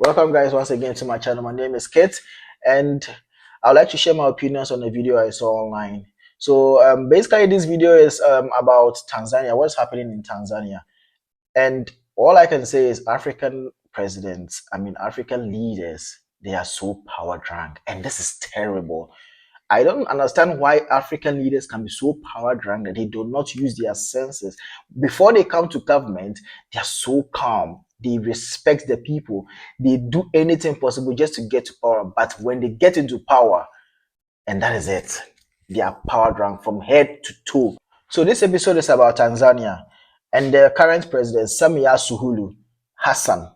Welcome, guys, once again to my channel. My name is Kit, and I'd like to share my opinions on a video I saw online. So, basically, this video is about Tanzania, what's happening in Tanzania. And all I can say is African presidents, African leaders, they are so power drunk, and this is terrible. I don't understand why African leaders can be so power drunk that they do not use their senses. Before they come to government, they are so calm. They respect the people. They do anything possible just to get to power. But when they get into power, and that is it, they are power drunk from head to toe. So this episode is about Tanzania and the current president, Samia Suluhu Hassan.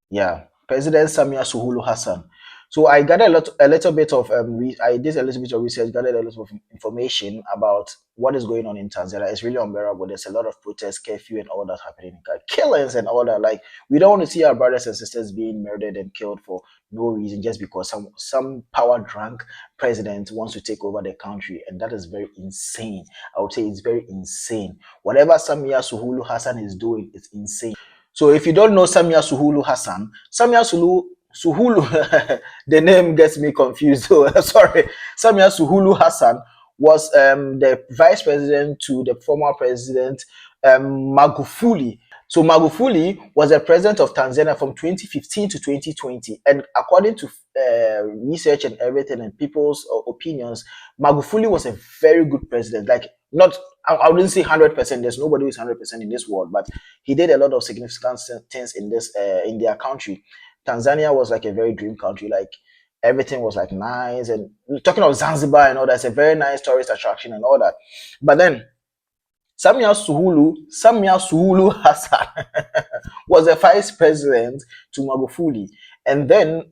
Yeah, President Samia Suluhu Hassan. So I gathered a little bit of I did a little bit of research, gathered a little of information about what is going on in Tanzania. It's really unbearable. There's a lot of protests, curfew, and all that happening, killings and all that. Like, we don't want to see our brothers and sisters being murdered and killed for no reason, just because some power drunk president wants to take over the country, and that is very insane. I would say it's very insane. Whatever Samia Suluhu Hassan is doing, it's insane. So if you don't know Samia Suluhu Hassan, Samia Suluhu, the name gets me confused. So sorry. Samia Suluhu Hassan was the vice president to the former president Magufuli. So Magufuli was the president of Tanzania from 2015 to 2020, and according to research and everything and people's opinions, Magufuli was a very good president. Like, not, I wouldn't say 100%. There's nobody who is 100% in this world, but he did a lot of significant things in this in their country. Tanzania was like a very dream country. Like, everything was like nice, and talking of Zanzibar and all that's a very nice tourist attraction and all that. But then Samia Suluhu Hassan was the vice president to Magufuli. And then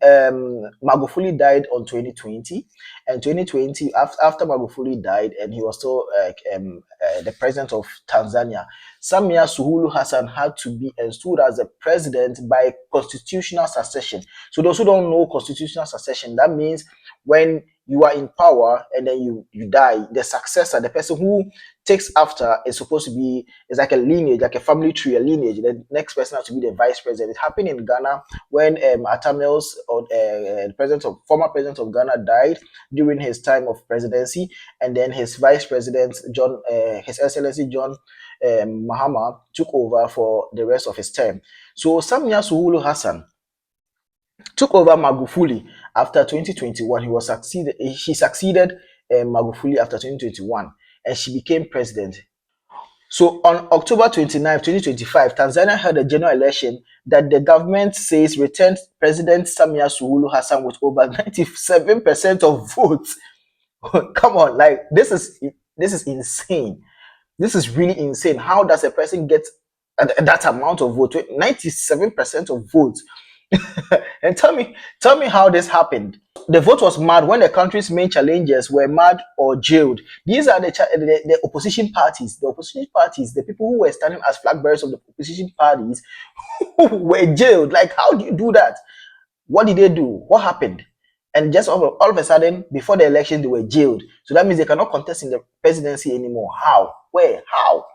Magufuli died on 2020. And 2020, after Magufuli died, and he was still the president of Tanzania, Samia Suluhu Hassan had to be installed as the president by constitutional succession. So those who don't know constitutional succession, that means when you are in power and then you die, the successor, the person who takes after, is supposed to be, it's like a lineage, like a family tree, a lineage. The next person has to be the vice president. It happened in Ghana when Atamils, or the former president of Ghana, died during his time of presidency, and then his vice president, His Excellency John Mahama, took over for the rest of his term. So Samia Suluhu Hassan took over Magufuli after 2021. She succeeded Magufuli after 2021, and she became president. So on October 29, 2025, Tanzania held a general election that the government says returned President Samia Suluhu Hassan with over 97% of votes. Come on, like, this is insane. This is really insane. How does a person get that amount of votes? 97% of votes. And tell me how this happened. The vote was mad when the country's main challengers were mad or jailed. These are the opposition parties. The opposition parties, the people who were standing as flag bearers of the opposition parties, were jailed. Like, how do you do that? What did they do? What happened? And just all of a sudden, before the election, they were jailed. So that means they cannot contest in the presidency anymore. How? Where? How?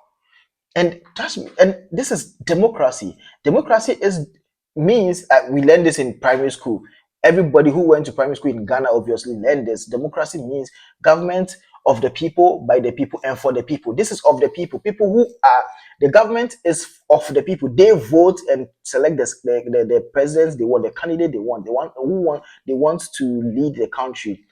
And this is democracy. Democracy means we learn this in primary school. Everybody who went to primary school in Ghana obviously learned this. Democracy means government of the people, by the people, and for the people. This is of the people. People who are, the government is of the people. They vote and select the presidents they want, the candidate they want. They want to lead the country.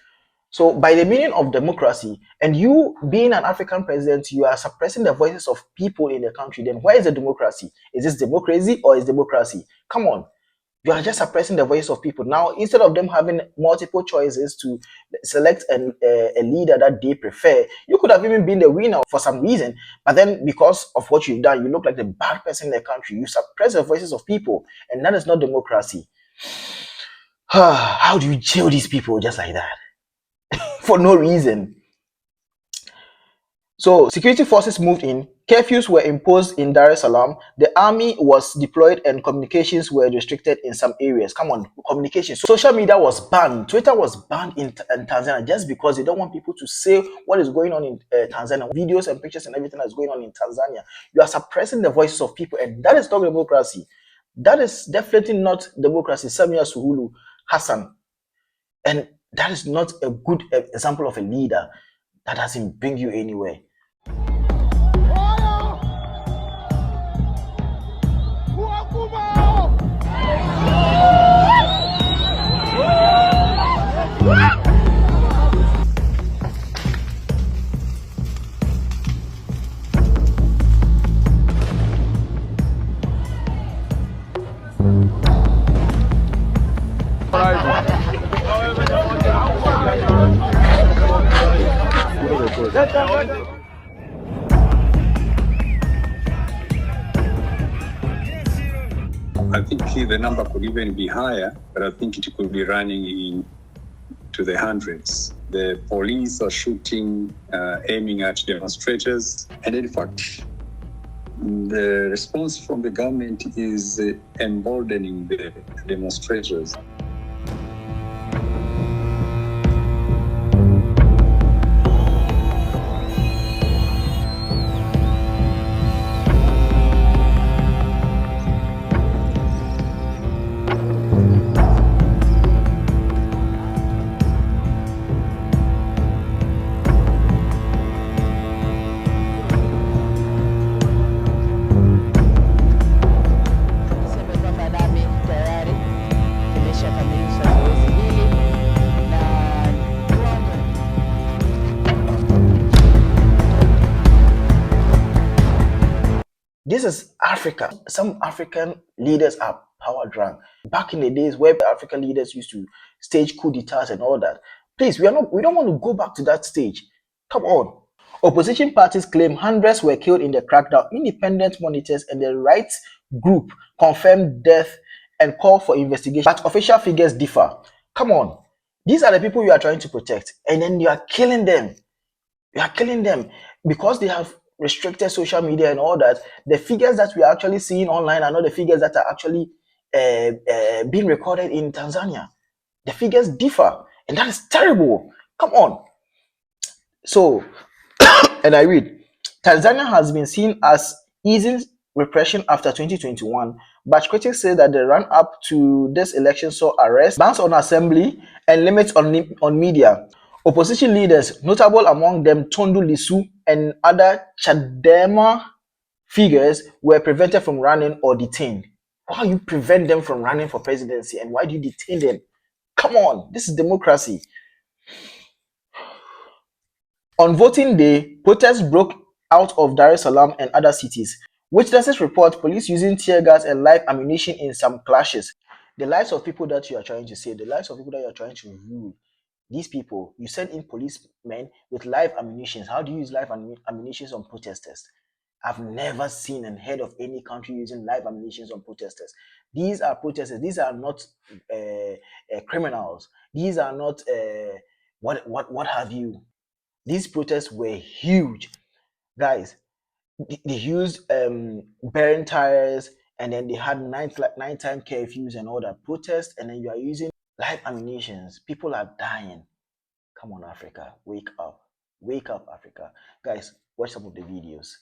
So by the meaning of democracy, and you being an African president, you are suppressing the voices of people in the country, then where is the democracy? Is this democracy or is democracy? Come on. You are just suppressing the voice of people. Now, instead of them having multiple choices to select a leader that they prefer, you could have even been the winner for some reason. But then, because of what you've done, you look like the bad person in the country. You suppress the voices of people, and that is not democracy. How do you jail these people just like that? For no reason. So security forces moved in, curfews were imposed in Dar es Salaam, the army was deployed, and communications were restricted in some areas. Come on, communications. Social media was banned. Twitter was banned in Tanzania just because they don't want people to say what is going on in Tanzania. Videos and pictures and everything that's going on in Tanzania. You are suppressing the voices of people, and that is not democracy. That is definitely not democracy. Samia Suluhu Hassan. And that is not a good example of a leader. That doesn't bring you anywhere. I think the number could even be higher, but I think it could be running into the hundreds. The police are shooting, aiming at demonstrators. And in fact, the response from the government is emboldening the demonstrators. This is Africa. Some African leaders are power drunk. Back in the days where African leaders used to stage coup d'etats and all that. Please, we don't want to go back to that stage. Come on. Opposition parties claim hundreds were killed in the crackdown. Independent monitors and the rights group confirmed death and call for investigation. But official figures differ. Come on. These are the people you are trying to protect. And then you are killing them. You are killing them because they have restricted social media and all that. The figures that we are actually seeing online are not the figures that are actually being recorded in Tanzania. The figures differ, and that is terrible. Come on. So, and I read, Tanzania has been seen as easing repression after 2021, but critics say that the run-up to this election saw arrests, bans on assembly, and limits on media. Opposition leaders, notable among them Tundu Lissu and other Chadema figures, were prevented from running or detained. Why you prevent them from running for presidency, and why do you detain them? Come on, this is democracy. On voting day, protests broke out of Dar es Salaam and other cities. Witnesses report police using tear gas and live ammunition in some clashes. The lives of people that you are trying to save, the lives of people that you are trying to rule, these people, you send in policemen with live ammunition. How do you use live ammunition on protesters? I've never seen and heard of any country using live ammunition on protesters. These are protesters. These are not criminals. These are not what have you. These protests were huge, guys. They used burning tires, and then they had nighttime curfews and all that protest, and then you are using live ammunitions. People are dying. Come on, Africa, wake up, Africa, guys. Watch some of the videos.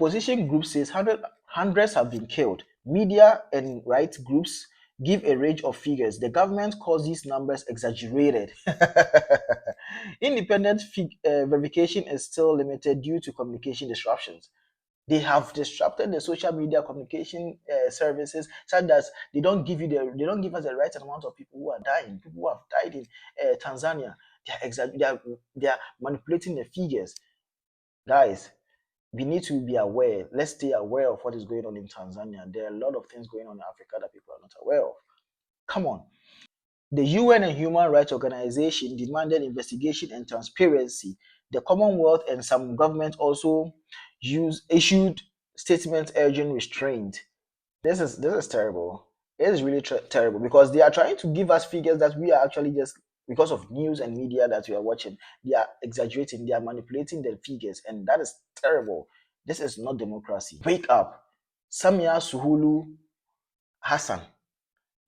opposition group says hundreds have been killed. Media and rights groups give a range of figures. The government calls these numbers exaggerated. Independent verification is still limited due to communication disruptions. They have disrupted the social media communication services such that they don't give us the right amount of people who are dying. People who have died in Tanzania. They are manipulating the figures. Guys, we need to be aware. Let's stay aware of what is going on in Tanzania. There are a lot of things going on in Africa that people are not aware of. Come on. The UN and Human Rights Organization demanded investigation and transparency. The Commonwealth and some governments also issued statements urging restraint. This is terrible. It is really terrible because they are trying to give us figures that we are actually just because of news and media that we are watching. They are exaggerating. They are manipulating the figures, and that is terrible. This is not democracy. Wake up, Samia Suluhu Hassan.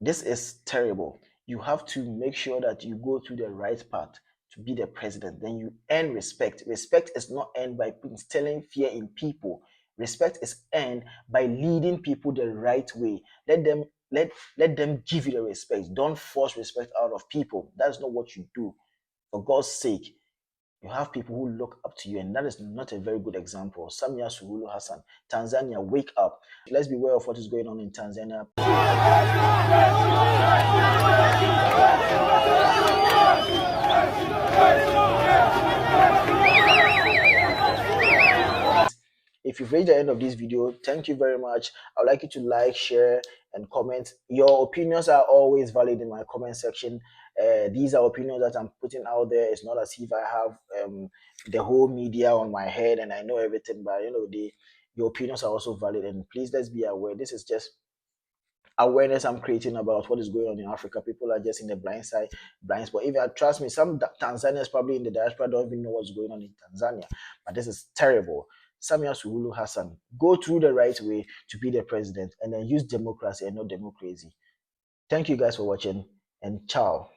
This is terrible. You have to make sure that you go through the right path to be the president. Then you earn respect. Respect is not earned by instilling fear in people. Respect is earned by leading people the right way. Let them give you the respect. Don't force respect out of people. That's not what you do. For God's sake, you have people who look up to you, and that is not a very good example. Samia Suluhu Hassan, Tanzania, wake up. Let's be aware of what is going on in Tanzania. If you've reached the end of this video, thank you very much. I would like you to like, share, and comment. Your opinions are always valid in my comment section. These are opinions that I'm putting out there. It's not as if I have the whole media on my head and I know everything, but your opinions are also valid. And please, let's be aware. This is just awareness I'm creating about what is going on in Africa. People are just in the blind spot. If you trust me, some Tanzanians probably in the diaspora don't even know what's going on in Tanzania. But this is terrible. Samia Suluhu Hassan, go through the right way to be the president and then use democracy and not democracy. Thank you guys for watching and ciao.